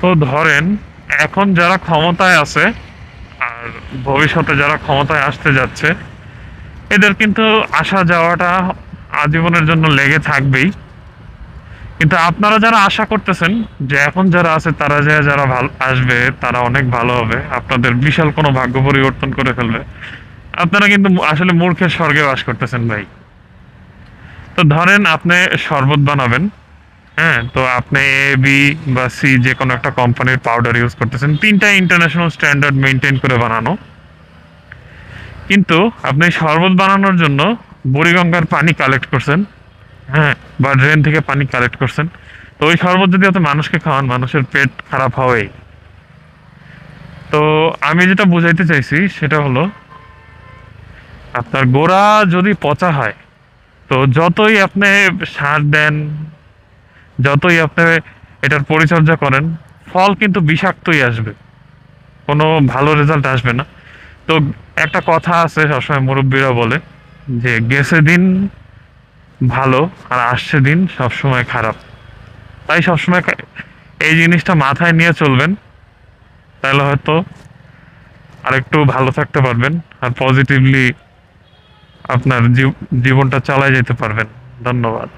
তো ধরেন এখন যারা ক্ষমতায় আছে আর ভবিষ্যতে যারা ক্ষমতায় আসতে যাচ্ছে, এদের কিন্তু আসা যাওয়াটা আজীবনের জন্য লেগে থাকবেই। কিন্তু আপনারা যারা আশা করতেছেন যে এখন যারা আছে তারা যে যারা ভালো আসবে তারা অনেক ভালো হবে, আপনাদের বিশাল কোনো ভাগ্য পরিবর্তন করে ফেলবে, আপনারা কিন্তু আসলে মূর্খের স্বর্গে বাস করতেছেন ভাই। তো ধরেন আপনি শরবত বানাবেন, হ্যাঁ, তো আপনি এ বি বা সি যে কোনো একটা কোম্পানির পাউডার ইউজ করতেছেন, তিনটা ইন্টারন্যাশনাল স্ট্যান্ডার্ড মেনটেন করে বানানো। কিন্তু আপনি শরবত বানানোর জন্য বুড়িগঙ্গার পানি কালেক্ট করছেন, হ্যাঁ, বা ড্রেন থেকে পানি কালেক্ট করছেন। তো ওই শরবত যদি আপনি মানুষকে খাওয়ান, মানুষের পেট খারাপ হবেই। তো আমি যেটা বুঝাইতে চাইছি সেটা হলো, আপনার গোড়া যদি পচা হয়, তো যতই আপনি সার দেন, যতই আপনি এটার পরিচর্যা করেন, ফল কিন্তু বিষাক্তই আসবে, কোনো ভালো রেজাল্ট আসবে না। তো একটা কথা আছে সবসময় মুরব্বীরা বলে যে গেছে দিন ভালো আর আসছে দিন সবসময় খারাপ। তাই সবসময় এই জিনিসটা মাথায় নিয়ে চলবেন, তাহলে হয়তো আরেকটু ভালো থাকতে পারবেন আর পজিটিভলি আপনার জীবনটা চালায় যেতে পারবেন। ধন্যবাদ।